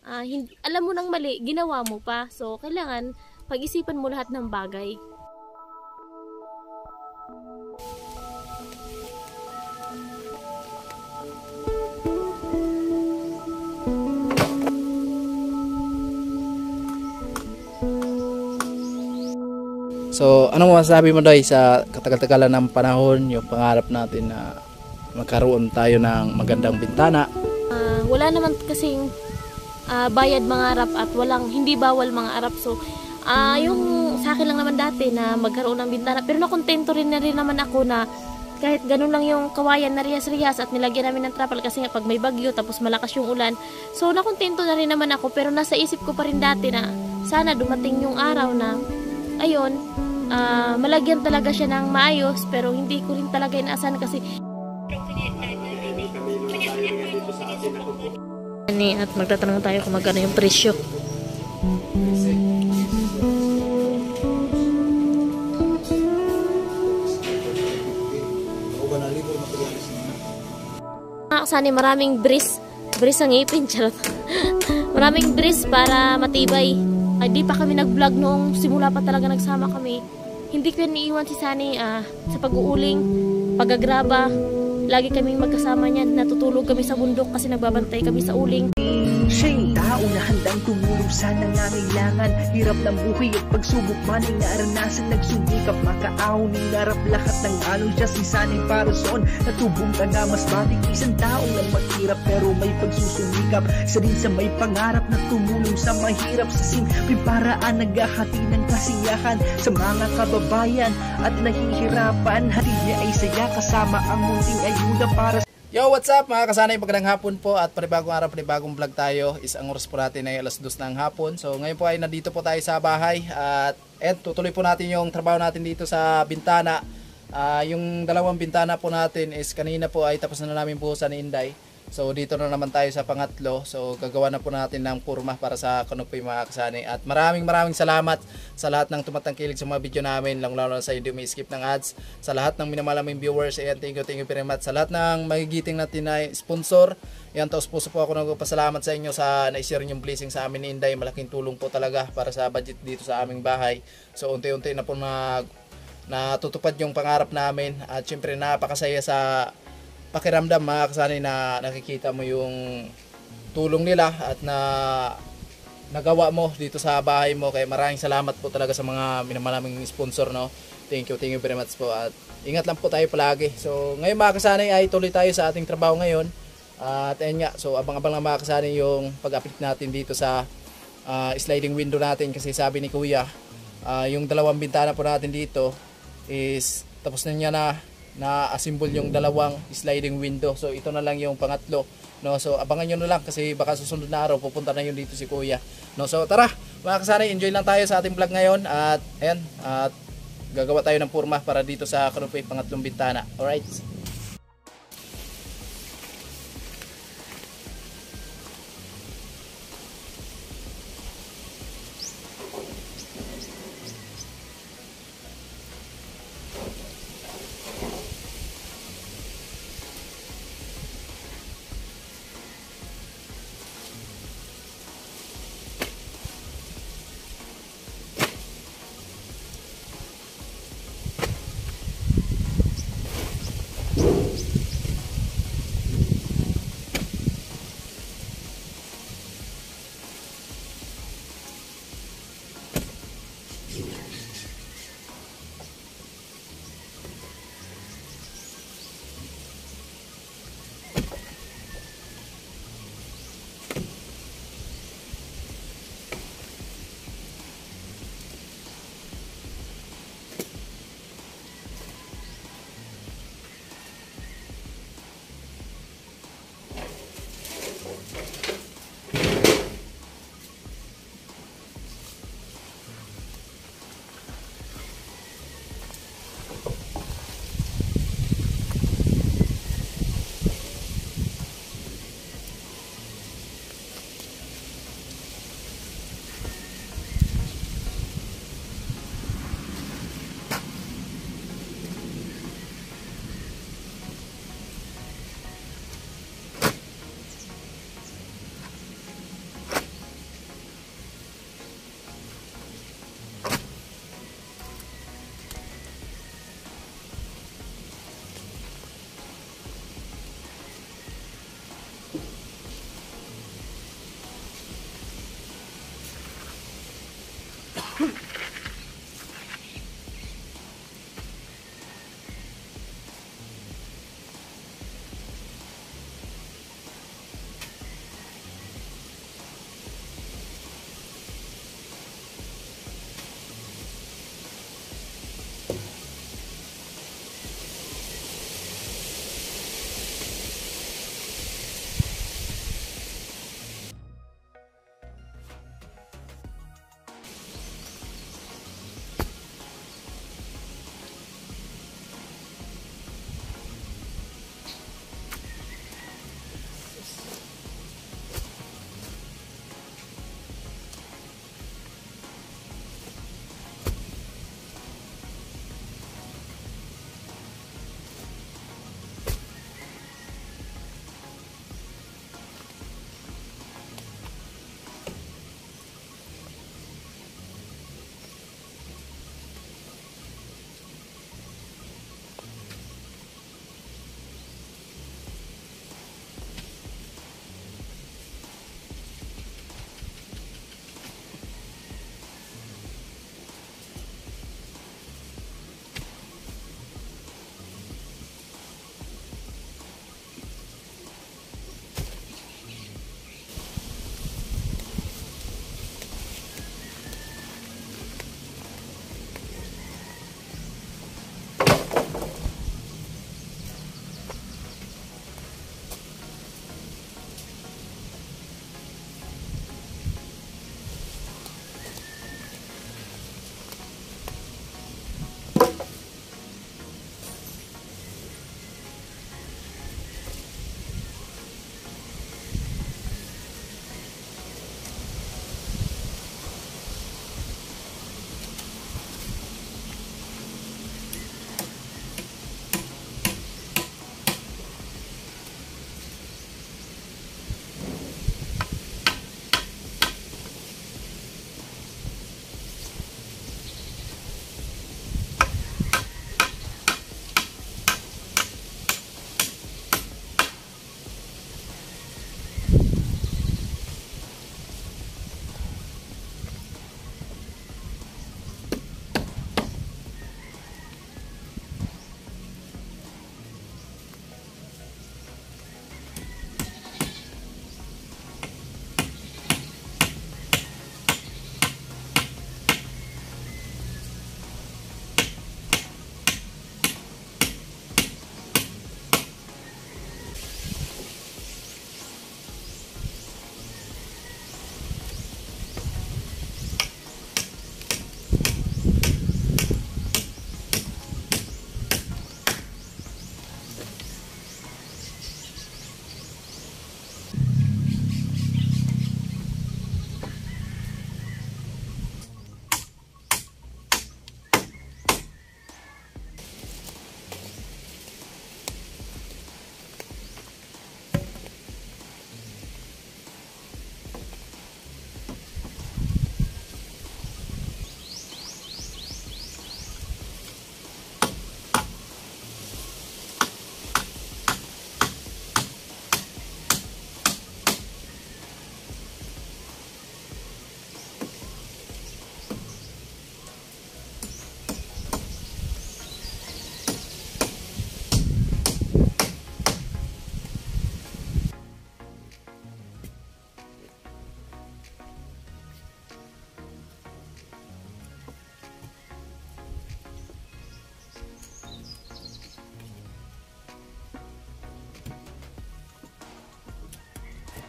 hindi, alam mo nang mali, ginawa mo pa. So, kailangan pag-isipan mo lahat ng bagay. So, anong masasabi mo Day sa katagal-tagalan ng panahon, yung pangarap natin na magkaroon tayo ng magandang bintana? Wala naman kasing bayad mangarap at hindi bawal mangarap. So, yung sa akin lang naman dati na magkaroon ng bintana. Pero nakontento rin naman ako na kahit ganun lang yung kawayan na riyas-riyas at nilagyan namin ng trapal kasi nga pag may bagyo tapos malakas yung ulan. So, nakontento na rin naman ako pero nasa isip ko pa rin dati na sana dumating yung araw na ayun, malagyan talaga siya ng maayos pero hindi ko rin talaga inaasahan kasi at magtatanong tayo kung magkano yung presyo. Sana maraming bris ang ipin, charot. Maraming bris para matibay. Di pa kami nag-vlog noong simula pa talaga nagsama kami. Hindi ko iniiwan si Sunny sa pag-uuling, pag-agraba. Lagi kaming magkasama niyan. Natutulog kami sa bundok kasi nagbabantay kami sa uling. Siya yung tao na handang tumulong sa nangangailangan. Hirap ng buhay at pagsubok man ay naranasan. Nagsumikap makaahon, hinarap lahat ng alon. Siya si Sunny Parason, natubong ka na mas matig. Isang taong na maghirap pero may pagsusumikap. Isa din sa may pangarap na tumulong sa mahirap. Sa simpleng paraan naghahati ng kasiyahan sa mga kababayan at nahihirapan. Hatid niya ay saya kasama ang munting ayuda para sa Yo, what's up mga kasanay, magandang hapon po at panibagong araw, panibagong vlog tayo. Ang oras po natin ay alas 2 ng hapon. So ngayon po ay nandito po tayo sa bahay at tutuloy po natin yung trabaho natin dito sa bintana. Yung dalawang bintana po natin is kanina po ay tapos na namin buhusan ni Inday. So dito na naman tayo sa pangatlo. So gagawa na po natin ng purma para sa kanupoy mga kasanay. At maraming salamat sa lahat ng tumatangkilig sa mga video namin, lalo na sa hindi may skip ng ads. Sa lahat ng minamalaming viewers, ayan, thank you very much. Sa lahat ng magigiting natin na sponsor, ayan, taos puso po ako nagpapasalamat sa inyo sa na-share yung blessing sa amin ni Inday. Malaking tulong po talaga para sa budget dito sa aming bahay. So unti-unti na po natutupad yung pangarap namin. At syempre napakasaya sa pakiramdam mga kasanay na nakikita mo yung tulong nila at na nagawa mo dito sa bahay mo. Kaya maraming salamat po talaga sa mga minamalaming sponsor, no. Thank you very much po at ingat lang po tayo palagi. So ngayon mga kasanay ay tuloy tayo sa ating trabaho ngayon. At ayun nga, so abang-abang lang mga kasanay yung pag-update natin dito sa sliding window natin kasi sabi ni Kuya, yung dalawang bintana po natin dito is tapos na niya na assemble yung dalawang sliding window. So ito na lang yung pangatlo, no. So abangan nyo na lang kasi baka susunod na araw pupunta na yun dito si Kuya, no. So tara mga kasanay, enjoy lang tayo sa ating vlog ngayon at ayan, at gagawa tayo ng purma para dito sa kanupoy pangatlong bintana. Alright.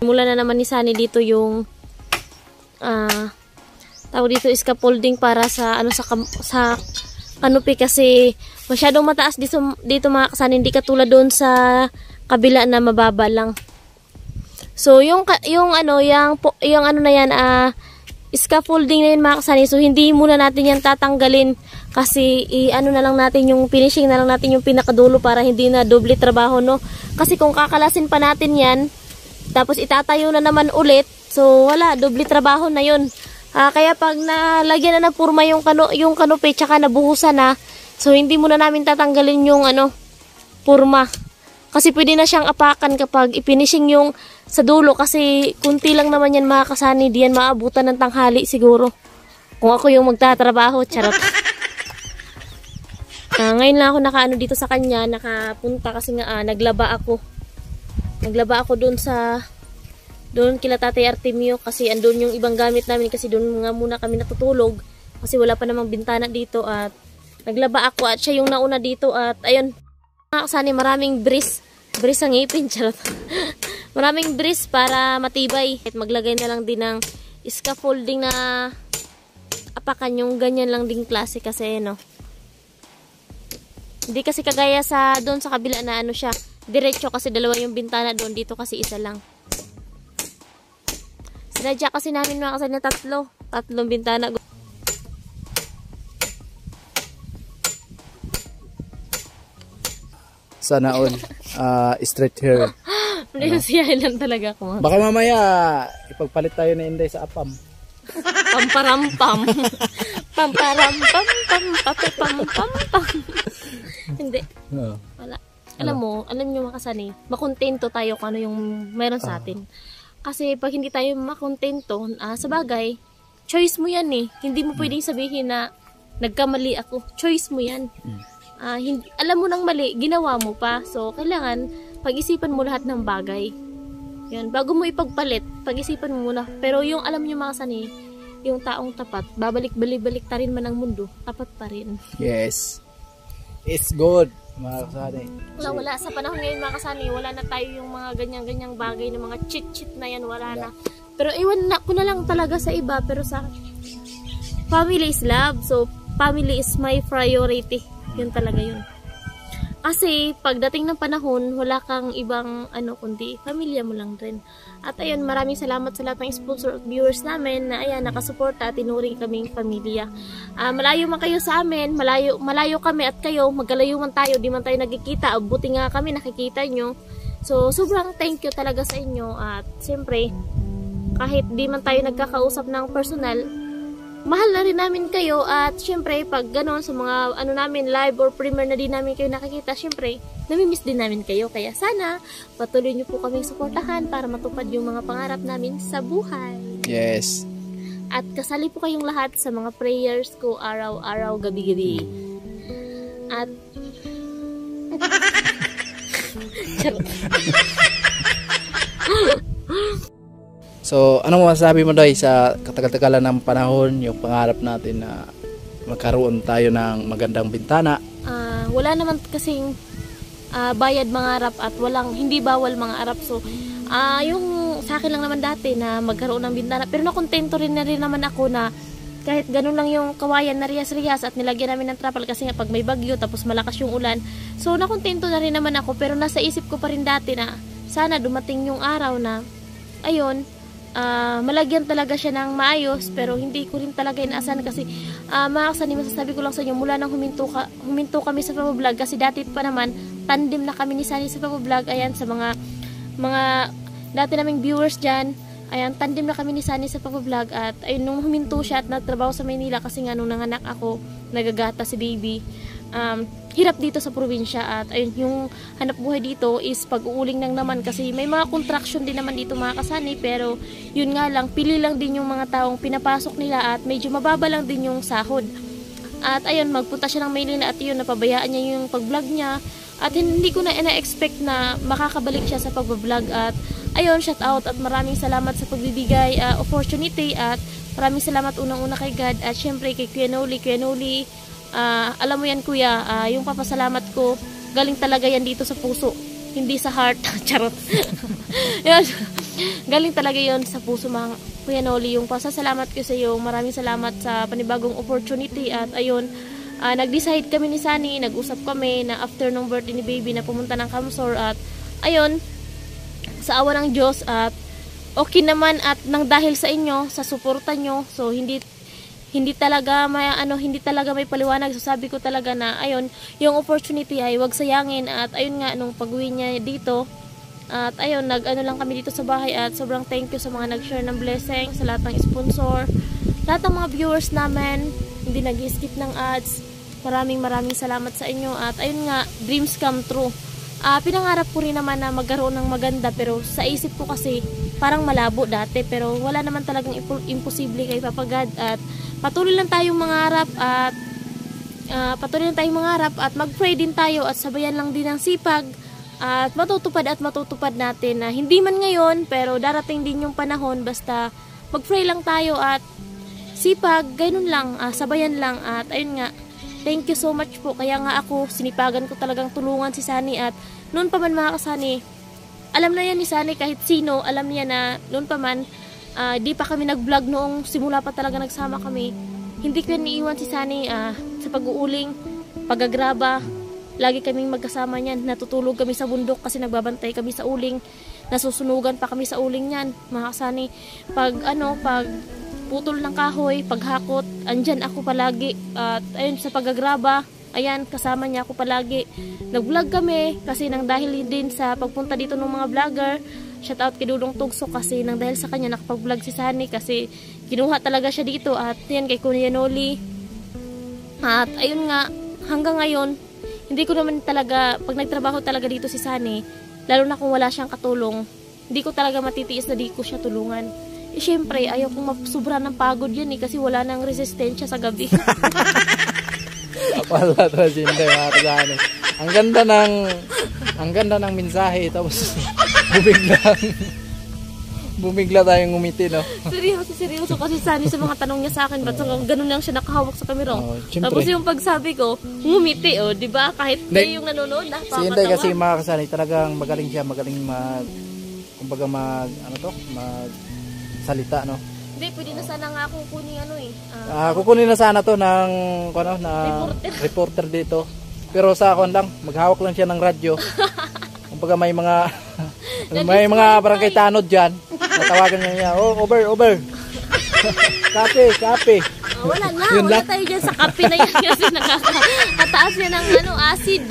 Mula na naman ni Sunny dito yung tawag dito scaffolding para sa ano sa canopy kasi masyadong mataas dito mga kasan, hindi katulad doon sa kabila na mababa lang. So yung ano na yan scaffolding na yun mga kasani. So hindi muna natin yan tatanggalin kasi ano na lang natin yung finishing na lang natin yung pinakadulo para hindi na doble trabaho, no? Kasi kung kakalasin pa natin yan tapos itatayo na naman ulit, so wala, doble trabaho na yun. Kaya pag nalagyan na ng purma yung canopy tsaka nabuhusan na, so hindi muna namin tatanggalin yung purma. Kasi pwede na siyang apakan kapag ifinishing yung sa dulo kasi kunti lang naman yan mga kasani, diyan maabutan ng tanghali siguro. Kung ako yung magtatrabaho, charot. Ngayon lang ako nakaano dito sa kanya, nakapunta kasi nga naglaba ako. Naglaba ako doon kila Tatay Artemio kasi andun yung ibang gamit namin kasi doon nga muna kami natutulog kasi wala pa namang bintana dito at naglaba ako at siya yung nauna dito at ayun. Sana maraming breeze ang ngipin, charot. Maraming breeze para matibay. At maglagay na lang din ng scaffolding na apakan yung ganyan lang ding klase kasi no. Hindi kasi kagaya sa doon sa kabila na ano siya, diretso kasi dalawa yung bintana doon, dito kasi isa lang. Sinadya kasi namin mga kasal na tatlong bintana. Sana all straight hair. Hindi siya lang talaga ako. Baka mamaya ipagpalit tayo na Inday sa apam. Pamparampam. Pamparampam. Pampapampam. Hindi. Wala. Alam nyo mga kasani, makontento tayo kung ano yung meron sa atin. Kasi pag hindi tayo makontento, sa bagay, choice mo yan eh. Hindi mo pwedeng sabihin na nagkamali ako. Choice mo yan. Hindi, alam mo nang mali, ginawa mo pa. So, kailangan pag-isipan mo lahat ng bagay. Yan. Bago mo ipagpalit, pag-isipan mo muna. Pero yung alam nyo mga kasani, yung taong tapat, babalik-balik ta rin man ang mundo, tapat pa rin. Yes. It's good, mga kasani. Wala. Sa panahon ngayon mga kasani, wala na tayo yung mga ganyang-ganyang bagay na mga cheat na yan, wala na. Pero iwan na ko na lang talaga sa iba, pero sa family is love. So, family is my priority. Yun talaga yun. Kasi, pagdating ng panahon, wala kang ibang kundi pamilya mo lang rin. At ayun, maraming salamat sa lahat ng sponsor at viewers namin na ayan, nakasuporta at tinuring kaming pamilya. Malayo man kayo sa amin, malayo kami at kayo, magkalayo man tayo, di man tayo nagkikita, buti nga kami nakikita nyo. So, sobrang thank you talaga sa inyo at siyempre, kahit di man tayo nagkakausap ng personal, mahal na rin namin kayo at syempre pag gano'n sa mga namin live or premiere na din namin kayo nakikita, syempre namimiss din namin kayo, kaya sana patuloy nyo po kaming suportahan para matupad yung mga pangarap namin sa buhay. Yes. At kasali po kayong lahat sa mga prayers ko araw-araw, gabi-gabi. At So, anong masasabi mo Day sa katagal-tagalan ng panahon, yung pangarap natin na magkaroon tayo ng magandang bintana? Wala naman kasing bayad mangarap at hindi bawal mangarap. So, yung sa akin lang naman dati na magkaroon ng bintana, pero nakontento rin naman ako na kahit ganun lang yung kawayan na riyas-riyas at nilagyan namin ng trapal kasi nga pag may bagyo tapos malakas yung ulan. So, nakontento na rin naman ako, pero nasa isip ko pa rin dati na sana dumating yung araw na ayun, malagyan talaga siya ng maayos, pero hindi ko rin talaga inaasahan kasi mga kasani, masasabi ko lang sa inyo, mula nang huminto kami sa pag-vlog kasi dati pa naman tandem na kami ni Sunny sa pag-vlog. Ayan, sa mga dati naming viewers dyan, ayan, tandem na kami ni Sunny sa pag-vlog. At ayun, nung huminto siya at nagtrabaho sa Maynila kasi nga nung nanganak ako, nagagata si baby, hirap dito sa probinsya. At ayun, yung hanap buhay dito is pag-uuling lang naman kasi may mga contraction din naman dito mga kasani, pero yun nga lang, pili lang din yung mga taong pinapasok nila at medyo mababa lang din yung sahod. At ayun, magpunta siya ng Maynila at yun, napabayaan niya yung pag-vlog niya at hindi ko na ina-expect na makakabalik siya sa pag-vlog. At ayun, shout out at maraming salamat sa pagbibigay opportunity at maraming salamat unang-una kay God at syempre kay Kuya Noli. Alam mo yan kuya, yung papasalamat ko galing talaga yan dito sa puso, hindi sa heart. Charot. Yan. Galing talaga yon sa puso mga Kuya Noli, yung pasasalamat ko sa iyo. Maraming salamat sa panibagong opportunity. At ayun, nag-decide kami ni Sunny, nag-usap kami na after nung birthday ni baby na pumunta ng Camsor. At ayun, sa awa ng Diyos at okay naman at nang dahil sa inyo, sa suporta nyo, so hindi talaga may paliwanag. So sabi ko talaga na ayun, yung opportunity ay wag sayangin. At ayun nga, nung pag-uwi niya dito, at ayun, lang kami dito sa bahay. At sobrang thank you sa mga nag-share ng blessing, sa lahat ng sponsor, lahat ng mga viewers namin, hindi nag-skip ng ads. Maraming salamat sa inyo. At ayun nga, dreams come true. Pinangarap ko rin naman na magkaroon ng maganda, pero sa isip ko kasi parang malabo dati, pero wala naman talagang imposible kay Papa God, at patuloy lang tayong mangarap at mag-pray din tayo at sabayan lang din ng sipag at matutupad natin na hindi man ngayon pero darating din yung panahon, basta mag-pray lang tayo at sipag, ganun lang, sabayan lang. At ayun nga, thank you so much po. Kaya nga ako, sinipagan ko talagang tulungan si Sunny, at noon pa man mga kasani, alam na yan ni Sunny, kahit sino, alam niya na noon pa man, di pa kami nag-vlog noong simula pa talaga nagsama kami. Hindi ko niiwan si Sunny sa pag-uuling, pag-agraba. Lagi kaming magkasama niyan. Natutulog kami sa bundok kasi nagbabantay kami sa uling. Nasusunugan pa kami sa uling niyan, mga kasani. Pag putol ng kahoy, paghakot, andyan ako palagi. At ayun, sa pag-agraba, ayan, kasama niya ako palagi. Nag-vlog kami kasi nang dahil din sa pagpunta dito ng mga vlogger. Shout out kay Dudong Tugso kasi nang dahil sa kanya nakapag-vlog si Sunny kasi kinuha talaga siya dito. At yan, kay Kuya Noli. At ayun nga, hanggang ngayon, hindi ko naman talaga, pag nagtrabaho talaga dito si Sunny, lalo na kung wala siyang katulong, hindi ko talaga matitiis na di ko siya tulungan. Eh syempre, ayaw kong mapsobra ng pagod yan kasi wala nang resistensya sa gabi. Wala to si Inday, mga kasani. Ang ganda ng mensahe, tapos bumigla tayong ngumiti, no? Seryoso kasi Sunny sa mga tanong niya sa akin, ba't ganun lang siya nakahawak sa kamera. Tapos yung pagsabi ko, ngumiti, di ba? Kahit yung nanonood, si Inday kasi mga kasani, talagang magaling siya, magaling kumbaga salita, no? Hindi, pwede na sana nga ako kunin kukunin na sana to ng reporter dito. Pero sa akin lang, maghawak lang siya ng radyo. Kumbaga may mga barangay tanod diyan. Natawagan niya, over. Kape. Wala tayo dyan sa kape na yan kasi nakakataas yan ng acid.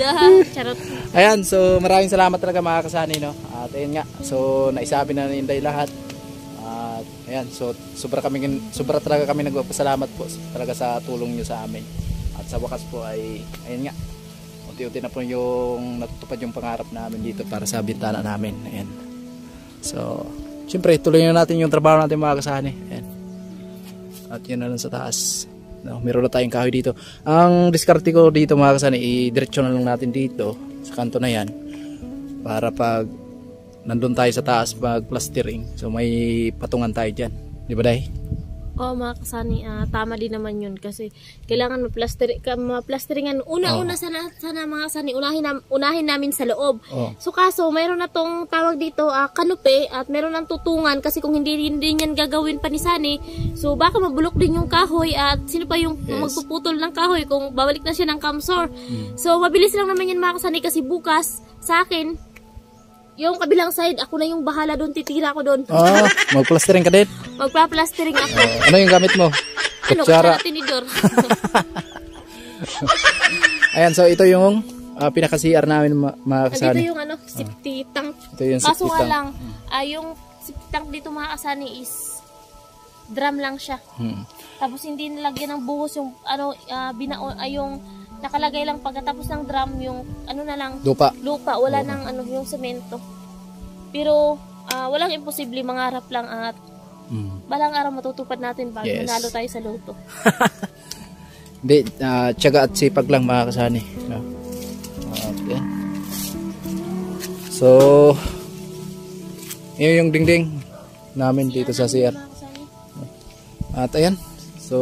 Charot. Ayan, so maraming salamat talaga mga kasani, no? At ayun nga, so naisabi na ni Inday lahat. At ayan, so sobra talaga kami nagpapasalamat po talaga sa tulong niyo sa amin. At sa wakas po ay ayun nga, unti-unti na po yung natutupad yung pangarap namin dito para sa bintana namin. Ayan. So, siyempre tuloy na natin yung trabaho natin mga kasani. Ayan. At yun na lang sa taas. No, meron na tayong kahoy dito. Ang diskarte ko dito mga kasani, i-diretso na lang natin dito sa kanto na yan para pag nandun tayo sa taas mag-plastering, so may patungan tayo dyan, di ba Day? Oo mga kasani, tama din naman yun kasi kailangan maplasteringan una sana mga kasani, unahin namin sa loob. So kaso mayroon na tong tawag dito kanupe at mayroon ng tutungan kasi kung hindi yan gagawin pa ni Sunny, so baka mabulok din yung kahoy at sino pa yung magpuputol ng kahoy kung babalik na siya ng kamsor. So mabilis lang naman yan mga kasani kasi bukas sa akin yung kabilang side, ako na yung bahala doon, titira ko doon. Magplastering ka din? Magpa-plastering ako. Ano yung gamit mo? Kutsara? Tinidor. Ayan, so ito yung pinaka-CR namin mga kasani. Dito yung safety tank. Ito yung safety tank. Kaso nga lang, yung safety tank dito mga kasani is drum lang siya. Tapos hindi nilagyan ng buhos yung yung nakalagay lang pagkatapos ng drum yung na lang lupa wala nang yung semento. Pero walang imposible, mangarap lang at balang araw matutupad natin bago nanalo tayo sa loto. Hindi, tiyaga at sipag lang mga kasani, no? Okay. So yun yung dingding namin dito sa CR. At ayan, so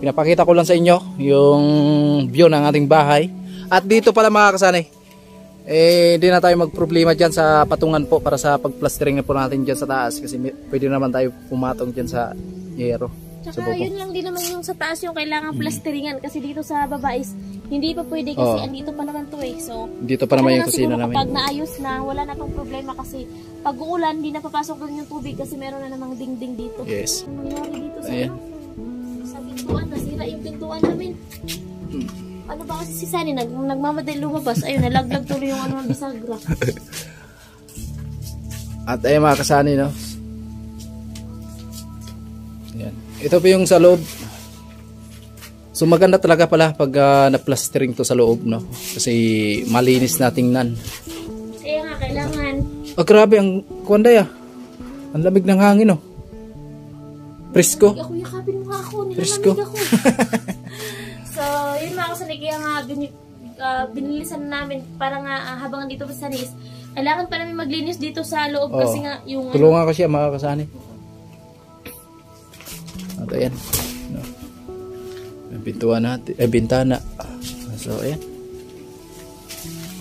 pinapakita ko lang sa inyo yung view ng ating bahay. At dito pala mga kasani, hindi na tayo magproblema dyan sa patungan po para sa pagplastering na po natin dyan sa taas kasi pwede naman tayo pumatong dyan sa yero. Tsaka yun lang din naman yung sa taas yung kailangan plasteringan kasi dito sa baba is hindi pa pwede kasi andito pa naman to So dito pa naman yung kusina namin. Kapag naayos na, wala na tong problema kasi pag uulan, hindi na papasok doon yung tubig kasi meron na namang dingding dito. Yes. Ano nangyari dito sa pintuan, nasira yung pintuan namin. Ano ba kasi si Sunny, nagmamadali lumabas, ayun, nalaglag tuloy yung ng bisagra. At ayun mga kasani, no? Ayan. Ito po yung sa loob. So maganda talaga pala pag na-plastering to sa loob, no? Kasi malinis na tingnan. Kaya nga, kailangan grabe ang kuwanday ah. Ang lamig ng hangin oh. Presko. Ako, yakapin mo nga ako. Presko. Nilalamig ako. So, yun mga kasanay. Kaya nga, binilisan namin para nga habang nandito pa sa Sanis, kailangan pa namin maglinis dito sa loob kasi nga yung... Tulungan ko siya mga kasani. At ayan. No. Pintuan natin. Bintana. So, ayan.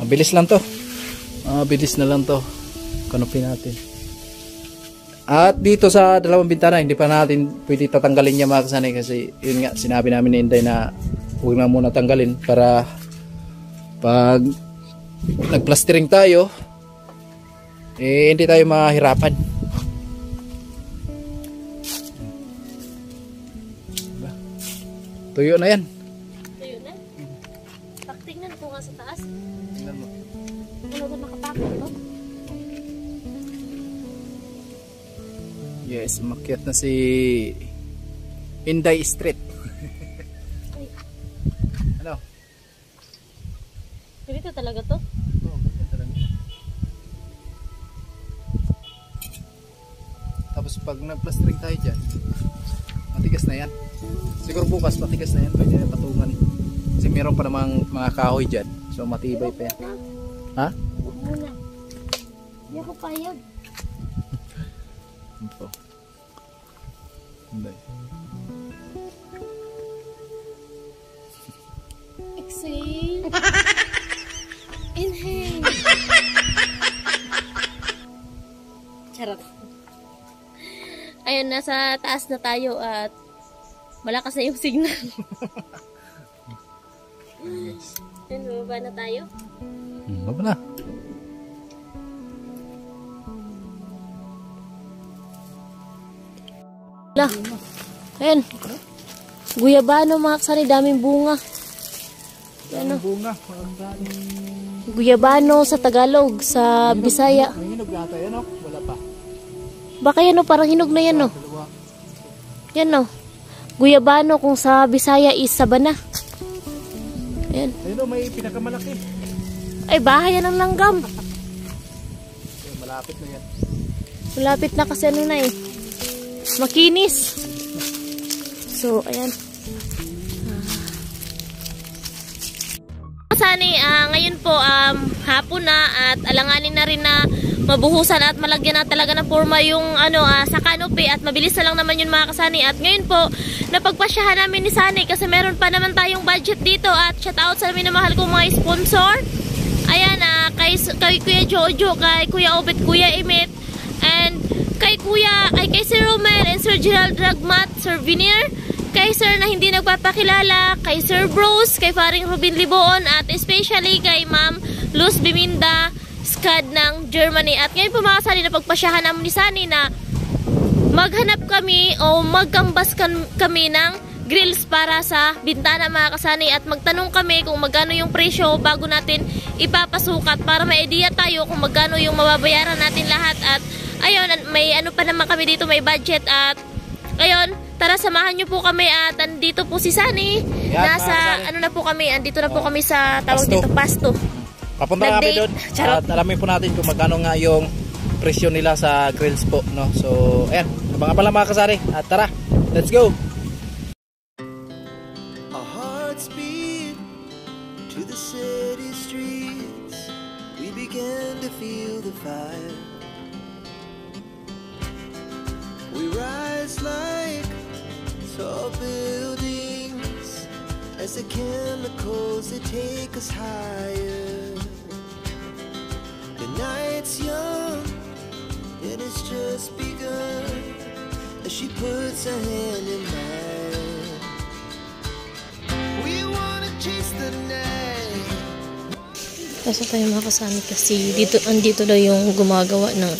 Mabilis lang to. Mabilis na lang to. Kanupin natin. At dito sa dalawang bintana, hindi pa natin pwede tatanggalin niya mga kasani kasi yun nga, sinabi namin ni Inday na huwag na muna tanggalin para pag nagplastering tayo, hindi tayo mahirapan. Tuyo na yan. Tuyo na? Tingnan ko nga sa taas. Tingnan mo. Ano ba nakapakot ito? Yes, umakyat na si Inday Street. Ay. Ano? Ganito talaga to? Oo, ganyan talaga. Tapos pag nag-plastering tayo dyan, matigas na yan. Siguro bukas matigas na yan, pwede na patungan eh. Kasi meron pa namang mga kahoy dyan, so matibay pa yan. Ha? Huwag muna. Hindi ako payag. Ito. Inday. Exhale. Inhale. Charot. Ayun, nasa taas na tayo at malakas na yung signal. Ayun, bababa na tayo. Baba na. Lah. Ayun. Guyabano mga kasari, daming bunga. Ano? Bunga. Guyabano sa Tagalog, sa Bisaya. May hinog yata yan, oh. Wala pa. Baka yan o, parang hinog na yan o. Dalawa. Yan o. Guyabano kung sa Bisaya is sabana. Ayan. Ayun, oh, may pinakamalaki. Ay, bahay yan ng langgam. Ayun, malapit na yan. Malapit na kasi ano na eh. Makinis. So, ayan. Sani, ngayon po hapon na at alanganin na rin na mabuhusan at malagyan na talaga ng forma yung sa canopy at mabilis na lang naman yun mga kasani. At ngayon po, napagpasyahan namin ni Sani kasi meron pa naman tayong budget dito at shout out sa amin na mahal kong mga sponsor. Ayan, kay Kuya Jojo, kay Kuya Obet, Kuya Emit, and kay Sir Romel and Sir Gerald Dragmat, Sir Vinier, kay Sir na hindi nagpapakilala, kay Sir Bruce, kay Faring Robin Liboon, at especially kay Ma'am Luz Biminda Skad ng Germany. At ngayon po mga kasani, napagpasyahan namin ni Sani na maghanap kami o magkambas kami ng grills para sa bintana mga kasani at magtanong kami kung magkano yung presyo bago natin ipapasukat para may idea tayo kung magkano yung mababayaran natin lahat. At ayun, may pa naman kami dito, may budget. At ayun, tara samahan nyo po kami at andito po si Sani. Yan, nasa na po kami, andito na po kami sa tawag dito, Pasto. Papunta na kami doon at alamin po natin kung magkano nga yung presyo nila sa grills po, no? So, ayan, abangan pa lang mga kasari at tara, let's go! Our hearts beat to the city streets. We began to feel the fire. We rise like tall buildings as the chemicals they take us higher. The night's young and it's just begun as she puts her hand in mine. We wanna chase the night. Pasok tayo mga kasani kasi andito daw yung gumagawa ng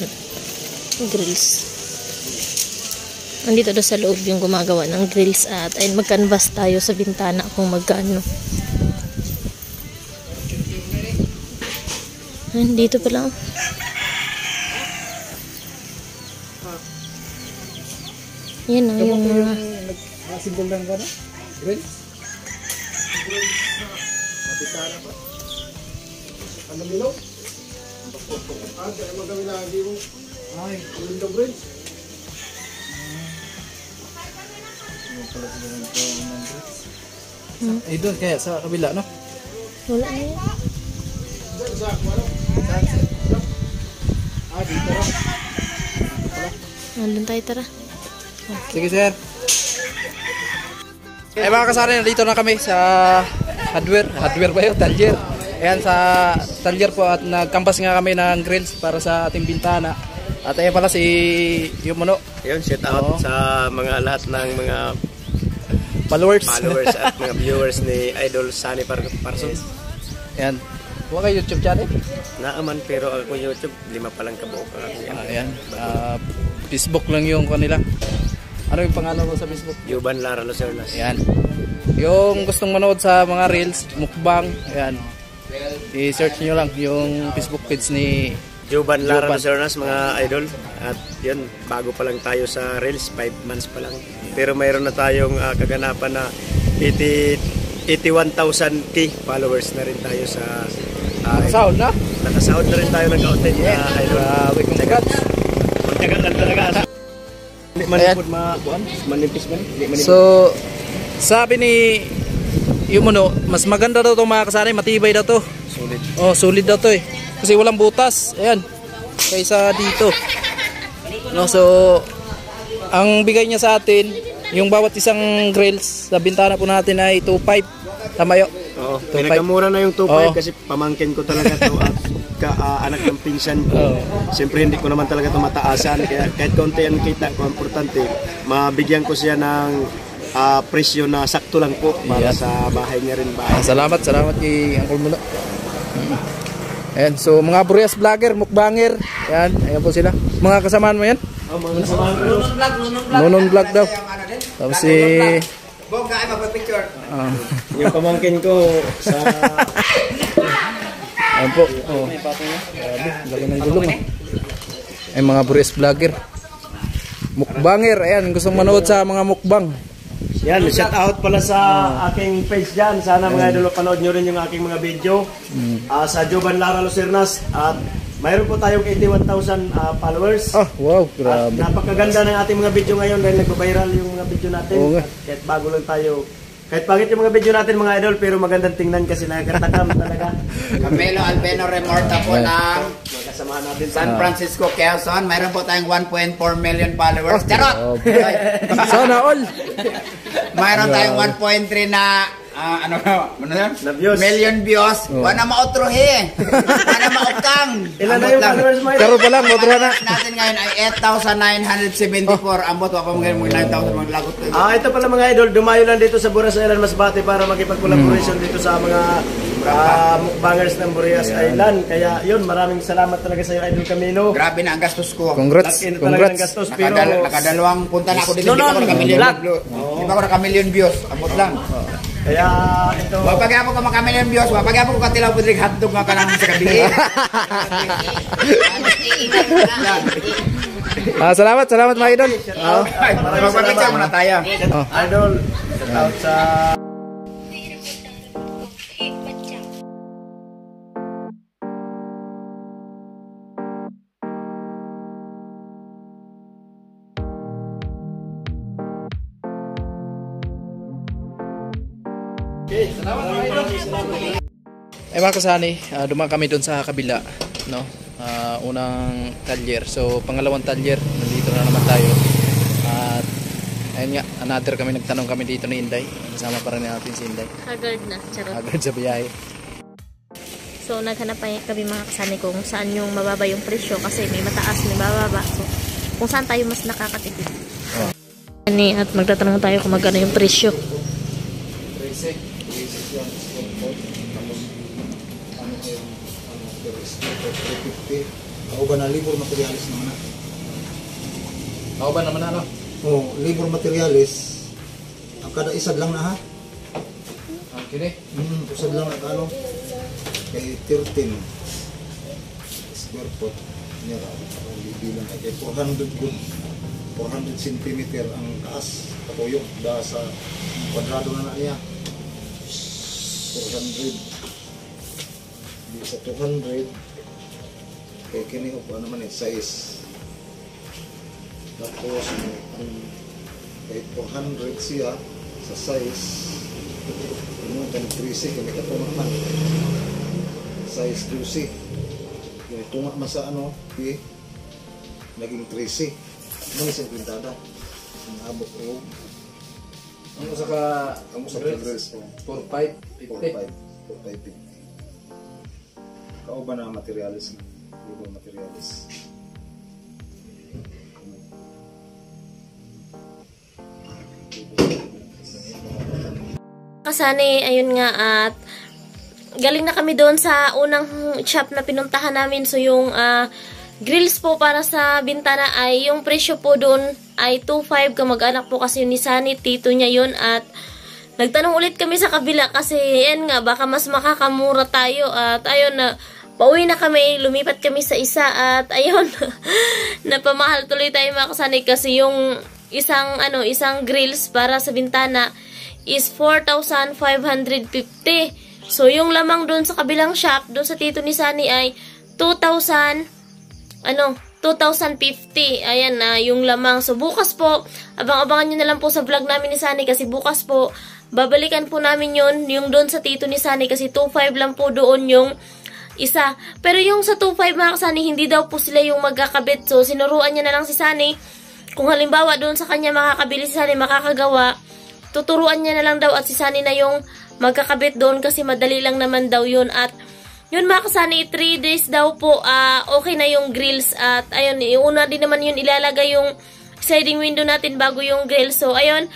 grills. Andito daw sa loob yung gumagawa ng grills at ay mag-canvas tayo sa bintana kung magkano. Dito pa lang. Yan o, yung mga... Nagsimbol lang ka na? Grills? Grills na mabitara pa? Ano bilog? Ay, window bridge. Eh, doon kaya sa kabila, no? Wala na yan. Dito lang. Nandun tayo, tara. Sige, sir. Eh mga kasari, nandito na kami sa hardware. Hardware ba yun? Talyer. Ayan sa talyer po at nagkampas nga kami ng grills para sa ating bintana. At ayan pala si Yumuno. Yun, shout out sa mga lahat ng mga Followers. at mga viewers ni Idol Sunny Parsons. Ayan. Huwag kayo YouTube channel? Naaman pero ako YouTube, 5 pa lang kabuo ka. Ayan. Facebook lang yung kanila. Ano yung pangalan mo sa Facebook? Juban Lara Lucernas. Ayan. Yung gustong manood sa mga reels, mukbang, ayan. I-search nyo lang yung Facebook page ni Juban Lara Lucernas, mga idol. At yun, bago pa lang tayo sa reels, 5 months pa lang. Pero mayroon na tayong kaganapan na 81,000 followers na rin tayo sa Sound na? Nakasound na rin tayo ng content na idol. Congrats. Magkagat lang talaga. Manipod manipis man. So, sabi ni Yumuno, mas maganda daw itong mga kasanay, matibay daw to. Solid. Oh, solid daw to eh. Kasi walang butas. Ayan. Kaysa dito. No, so, ang bigay niya sa atin, yung bawat isang grills sa bintana po natin ay 2.5. Tama yun? Oo, pinakamura na yung 2.5 kasi pamangkin ko talaga ito at anak ng pinsan ko. Siyempre hindi ko naman talaga ito mataasan. Kaya kahit konti ang kita ko, importante, mabigyan ko siya ng presyo na sakto lang po para sa bahay niya rin. Salamat kay Uncle Muno. Ayan, so mga Burias vlogger, mukbanger. Ayan, ayan po sila. Mga kasamaan mo yan? Mga kasamahan ko. Nonon vlog daw. Tapos si... Yung pamangkin ko sa... Ayan po. Oh. Grabe, laki ng gulong. Ay mga Burias vlogger. Mukbanger. Ayan, gustong manood sa mga mukbang. Yan, shout out pala sa aking page dyan. Sana mga idol, panood nyo rin yung aking mga video sa Juban Lara Lucernas. At mayroon po tayong 81,000 followers. Ah, wow, grabe. At napakaganda ng ating mga video ngayon dahil nagpa-viral yung mga video natin. Kahit bago lang tayo. Kahit pangit yung mga video natin mga idol, pero magandang tingnan kasi nakakatakam talaga. Camilo Albeno Remorta po ng Kasamahan natin sa San Francisco, Quezon. Mayroon po tayong 1.4 million followers. Charot! Sana all. Mayroon tayong 1.3 na ano yan? Na views. Million views. Wala mautrohi. Wala maukang. Ilan na yung followers mo? Karo pa lang, motor na. Natin ngayon ay 8,974. Ambot, wapa mga 9,000 mga lagot. Ito pala mga idol, dumayo lang dito sa Buras Island Masbate para makipag-collaboration dito sa mga mukbangers ng Buras Island. Kaya yun, maraming salamat talaga sa iyo, Idol Camilo. Grabe na ang gastos ko. Congrats. Laki na talaga ng gastos, pero... Nakadalawang punta na ako dito. Hindi pa ako naka-million views. Ambot lang. Kaya ito... Wapag-apo ka maka-million views, wapag-apo ko katilaw po dito hotdog nga ka lang sa gabi. Salamat mga idol. Magpapicture muna tayo. Idol, shout out sa... Eh mga kasani, dumaan kami doon sa kabila, no? Unang talyer. So pangalawang talyer, nandito na naman tayo. At ayun nga, another kami, nagtanong kami dito ni Inday. Kasama pa rin natin si Inday. Haggard na, charot. Agad sa biyahe. So naghanap pa kami mga kasani kung saan yung mababa yung presyo kasi may mataas, may mababa. So kung saan tayo mas nakakatipid. At magtatanong tayo kung magkano yung presyo. Ako ba na labor materialis naman na? Ako ba naman ano? Oo, labor materialis. Ang kada isad lang na ha? Okay. Usad lang na kano? Kay 13 square foot. Niya bibilang kay 400 good. 400 cm ang taas. Katuyok da sa kwadrado na niya. 400. Di sa 200. Kaya kini ko naman size. Tapos kay 400 siya sa size. Ano kan 13 kini ka naman. Size 12. Kaya tunga masa ano, naging 13. Ano isang pintada. Ang abot ko. Ang sa dress 4,550. 4,550. Kauban na materialis na. Ibang materialis. Kasani, ayun nga, at galing na kami doon sa unang shop na pinuntahan namin. So yung grills po para sa bintana ay yung presyo po doon ay 2,500. Kamag-anak po kasi yun ni Sunny, tito niya yun. At nagtanong ulit kami sa kabila kasi yan nga, baka mas makakamura tayo. At ayun na, pauwi na kami, lumipat kami sa isa. At ayun, napamahal tuloy tayo mga kasani kasi yung isang grills para sa bintana is 4,550. So yung lamang doon sa kabilang shop, doon sa tito ni Sunny ay 2,050. Ayan na yung lamang. So bukas po, abang-abangan nyo na lang po sa vlog namin ni Sunny kasi bukas po, babalikan po namin yun, yung doon sa tito ni Sunny kasi 2,500 lang po doon yung isa. Pero yung sa 2,500 mga kasani, hindi daw po sila yung magkakabit. So sinuruan niya na lang si Sunny. Kung halimbawa doon sa kanya makakabili si Sunny, makakagawa, tuturuan niya na lang daw at si Sunny na yung magkakabit doon kasi madali lang naman daw yun. At yun mga kasani, 3 days daw po okay na yung grills. At ayun, una din naman yun ilalagay yung sliding window natin bago yung grills. So ayun,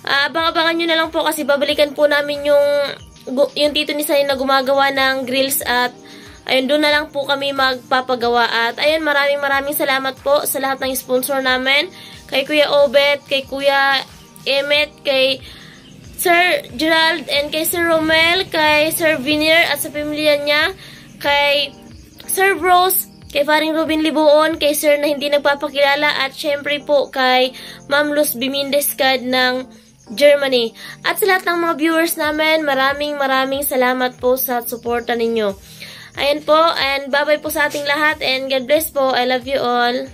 abang-abangan nyo na lang po kasi babalikan po namin yung tito ni Sunny na gumagawa ng grills. At ayun, doon na lang po kami magpapagawa. At ayun, maraming salamat po sa lahat ng sponsor namin. Kay Kuya Obet, kay Kuya Emmet, kay Sir Gerald, and kay Sir Romel, kay Sir Vinier at sa pamilya niya, kay Sir Bros, kay Faring Robin Libuon, kay Sir na hindi nagpapakilala, at syempre po kay Ma'am Luz Bimindescad ng Germany. At sa lahat ng mga viewers namin, maraming salamat po sa suporta ninyo. Ayan po, and bye-bye po sa ating lahat, and God bless po. I love you all.